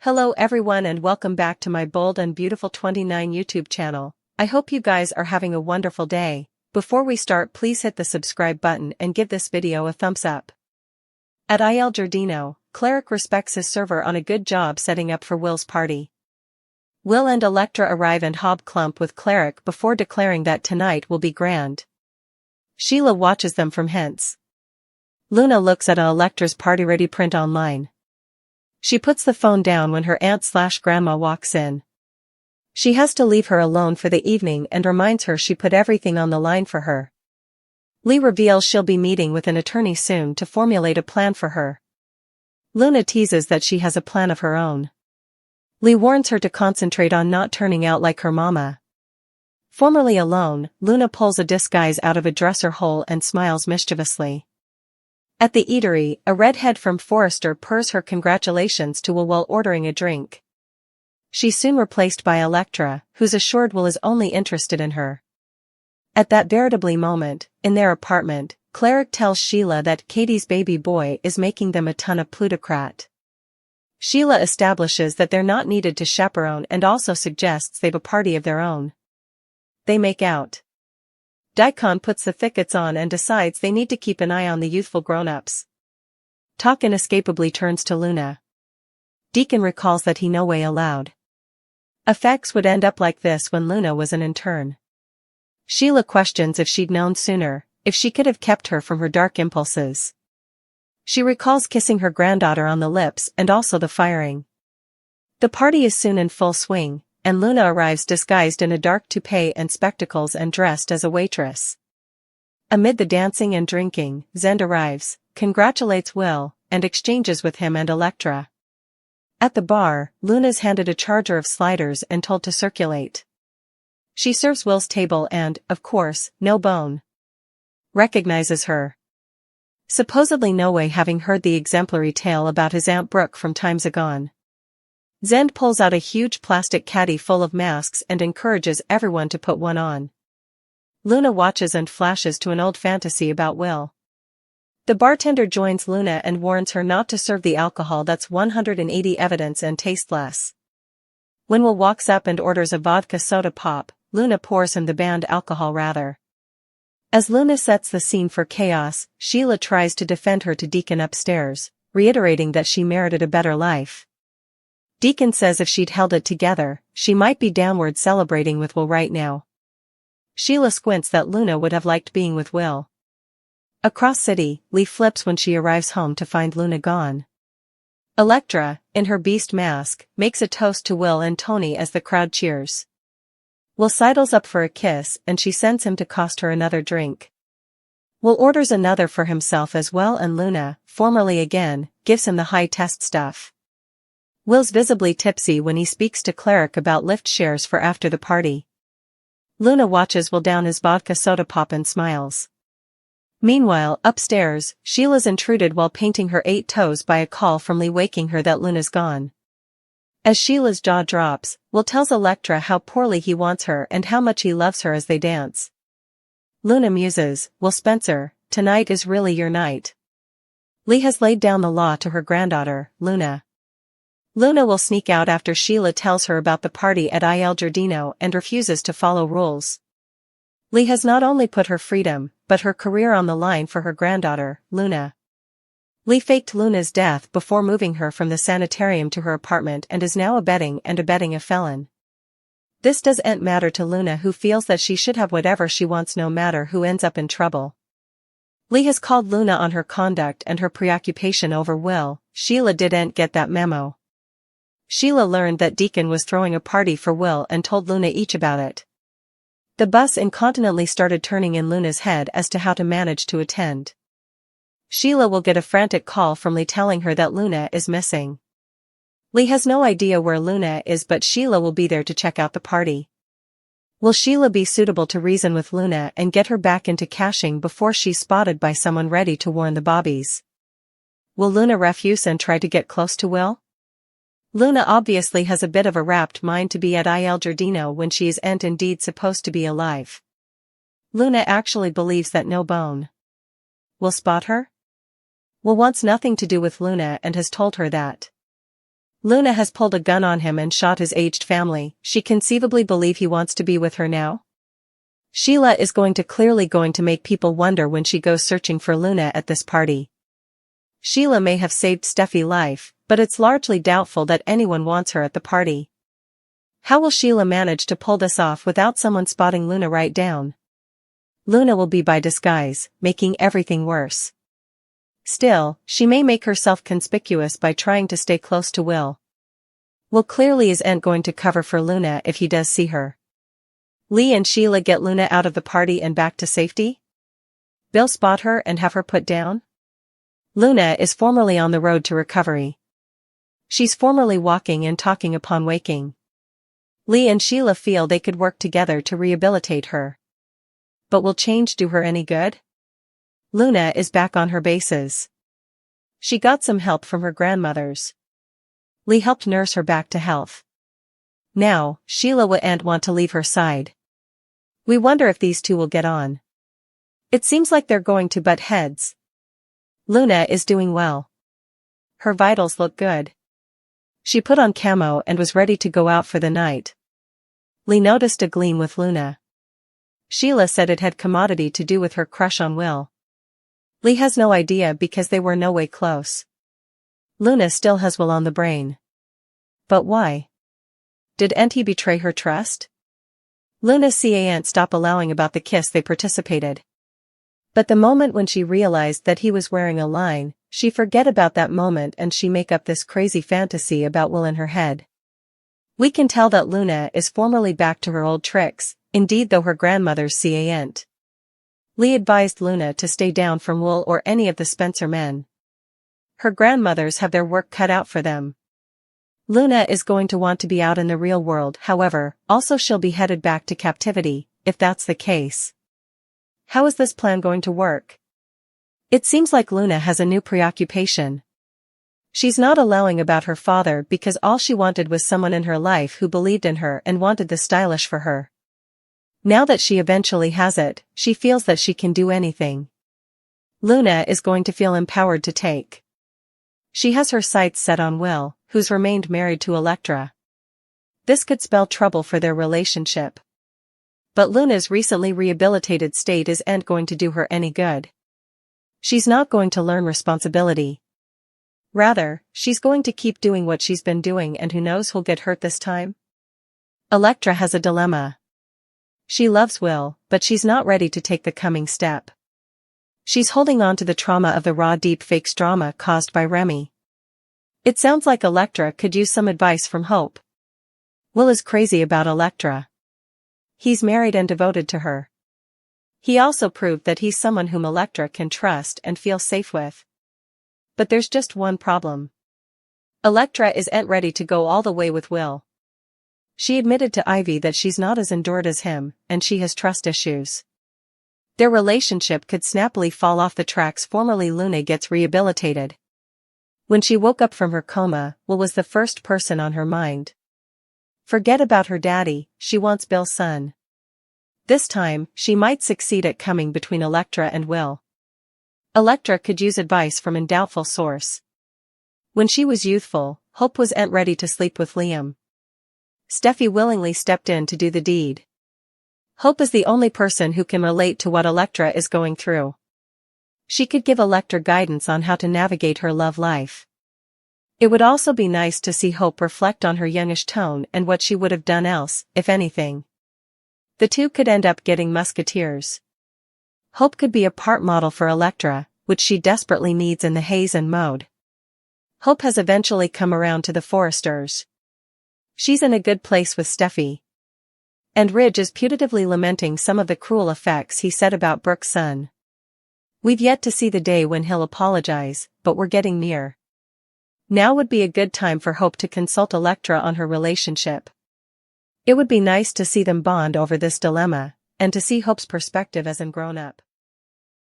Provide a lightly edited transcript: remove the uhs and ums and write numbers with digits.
Hello everyone and welcome back to my Bold and Beautiful 29 YouTube channel. I hope you guys are having a wonderful day. Before we start, please hit the subscribe button and give this video a thumbs up. At Il Giardino, Cleric respects his server on a good job setting up for Will's party. Will and Electra arrive and hobclump with Cleric before declaring that tonight will be grand. Sheila watches them from hence. Luna looks at Electra's party-ready print online. She puts the phone down when her aunt/grandma walks in. She has to leave her alone for the evening and reminds her she put everything on the line for her. Lee reveals she'll be meeting with an attorney soon to formulate a plan for her. Luna teases that she has a plan of her own. Lee warns her to concentrate on not turning out like her mama. Formerly alone, Luna pulls a disguise out of a dresser hole and smiles mischievously. At the eatery, a redhead from Forrester purrs her congratulations to Will while ordering a drink. She's soon replaced by Electra, who's assured Will is only interested in her. At that veritably moment, in their apartment, Cleric tells Sheila that Katie's baby boy is making them a ton of plutocrat. Sheila establishes that they're not needed to chaperone and also suggests they've a party of their own. They make out. Daikon puts the thickets on and decides they need to keep an eye on the youthful grown-ups. Talk inescapably turns to Luna. Deacon recalls that he no way allowed. Effects would end up like this when Luna was an intern. Sheila questions if she'd known sooner, if she could have kept her from her dark impulses. She recalls kissing her granddaughter on the lips and also the firing. The party is soon in full swing, and Luna arrives disguised in a dark toupee and spectacles and dressed as a waitress. Amid the dancing and drinking, Zend arrives, congratulates Will, and exchanges with him and Electra. At the bar, Luna's handed a charger of sliders and told to circulate. She serves Will's table and, of course, No Bone recognizes her. Supposedly No Way having heard the exemplary tale about his Aunt Brooke from times agone. Zend pulls out a huge plastic caddy full of masks and encourages everyone to put one on. Luna watches and flashes to an old fantasy about Will. The bartender joins Luna and warns her not to serve the alcohol that's 180 evidence and tasteless. When Will walks up and orders a vodka soda pop, Luna pours him the banned alcohol rather. As Luna sets the scene for chaos, Sheila tries to defend her to Deacon upstairs, reiterating that she merited a better life. Deacon says if she'd held it together, she might be downward celebrating with Will right now. Sheila squints that Luna would have liked being with Will. Across city, Lee flips when she arrives home to find Luna gone. Electra, in her beast mask, makes a toast to Will and Tony as the crowd cheers. Will sidles up for a kiss and she sends him to cost her another drink. Will orders another for himself as well and Luna, formerly again, gives him the high-test stuff. Will's visibly tipsy when he speaks to Cleric about lift shares for after the party. Luna watches Will down his vodka soda pop and smiles. Meanwhile, upstairs, Sheila's intruded while painting her 8 toes by a call from Lee waking her that Luna's gone. As Sheila's jaw drops, Will tells Electra how poorly he wants her and how much he loves her as they dance. Luna muses, Will Spencer, tonight is really your night. Lee has laid down the law to her granddaughter, Luna. Luna will sneak out after Sheila tells her about the party at Il Giardino and refuses to follow rules. Lee has not only put her freedom, but her career on the line for her granddaughter, Luna. Lee faked Luna's death before moving her from the sanitarium to her apartment and is now abetting a felon. This doesn't matter to Luna, who feels that she should have whatever she wants no matter who ends up in trouble. Lee has called Luna on her conduct and her preoccupation over Will. Sheila didn't get that memo. Sheila learned that Deacon was throwing a party for Will and told Luna each about it. The bus incontinently started turning in Luna's head as to how to manage to attend. Sheila will get a frantic call from Lee telling her that Luna is missing. Lee has no idea where Luna is, but Sheila will be there to check out the party. Will Sheila be suitable to reason with Luna and get her back into caching before she's spotted by someone ready to warn the bobbies? Will Luna refuse and try to get close to Will? Luna obviously has a bit of a rapt mind to be at Il Giardino when she isn't indeed supposed to be alive. Luna actually believes that No Bone will spot her? Will wants nothing to do with Luna and has told her that. Luna has pulled a gun on him and shot his aged family. She conceivably believe he wants to be with her now? Sheila is clearly going to make people wonder when she goes searching for Luna at this party. Sheila may have saved Steffi's life, but it's largely doubtful that anyone wants her at the party. How will Sheila manage to pull this off without someone spotting Luna right down? Luna will be by disguise, making everything worse. Still, she may make herself conspicuous by trying to stay close to Will. Will clearly isn't going to cover for Luna if he does see her. Lee and Sheila get Luna out of the party and back to safety? Bill spot her and have her put down? Luna is formerly on the road to recovery. She's formerly walking and talking upon waking. Lee and Sheila feel they could work together to rehabilitate her. But will change do her any good? Luna is back on her bases. She got some help from her grandmothers. Lee helped nurse her back to health. Now, Sheila wouldn't want to leave her side. We wonder if these two will get on. It seems like they're going to butt heads. Luna is doing well. Her vitals look good. She put on camo and was ready to go out for the night. Lee noticed a gleam with Luna. Sheila said it had commodity to do with her crush on Will. Lee has no idea because they were no way close. Luna still has Will on the brain. But why? Didn't he betray her trust? Luna can't stop allowing about the kiss they participated. But the moment when she realized that he was wearing a line, she forget about that moment and she make up this crazy fantasy about Will in her head. We can tell that Luna is formerly back to her old tricks, indeed though her grandmother's can't. Lee advised Luna to stay down from Will or any of the Spencer men. Her grandmothers have their work cut out for them. Luna is going to want to be out in the real world, however, also she'll be headed back to captivity, if that's the case. How is this plan going to work? It seems like Luna has a new preoccupation. She's not allowing about her father because all she wanted was someone in her life who believed in her and wanted the stylish for her. Now that she eventually has it, she feels that she can do anything. Luna is going to feel empowered to take. She has her sights set on Will, who's remained married to Elektra. This could spell trouble for their relationship. But Luna's recently rehabilitated state isn't going to do her any good. She's not going to learn responsibility. Rather, she's going to keep doing what she's been doing and who knows who'll get hurt this time? Elektra has a dilemma. She loves Will, but she's not ready to take the coming step. She's holding on to the trauma of the raw deep fakes drama caused by Remy. It sounds like Elektra could use some advice from Hope. Will is crazy about Elektra. He's married and devoted to her. He also proved that he's someone whom Elektra can trust and feel safe with. But there's just one problem. Elektra isn't ready to go all the way with Will. She admitted to Ivy that she's not as endured as him, and she has trust issues. Their relationship could snappily fall off the tracks. Formerly Luna gets rehabilitated. When she woke up from her coma, Will was the first person on her mind. Forget about her daddy, she wants Bill's son. This time, she might succeed at coming between Elektra and Will. Elektra could use advice from a doubtful source. When she was youthful, Hope wasn't ready to sleep with Liam. Steffi willingly stepped in to do the deed. Hope is the only person who can relate to what Elektra is going through. She could give Elektra guidance on how to navigate her love life. It would also be nice to see Hope reflect on her youngish tone and what she would have done else, if anything. The two could end up getting musketeers. Hope could be a part model for Elektra, which she desperately needs in the haze and mode. Hope has eventually come around to the Foresters. She's in a good place with Steffi. And Ridge is putatively lamenting some of the cruel effects he said about Brooke's son. We've yet to see the day when he'll apologize, but we're getting near. Now would be a good time for Hope to consult Elektra on her relationship. It would be nice to see them bond over this dilemma, and to see Hope's perspective as a grown-up.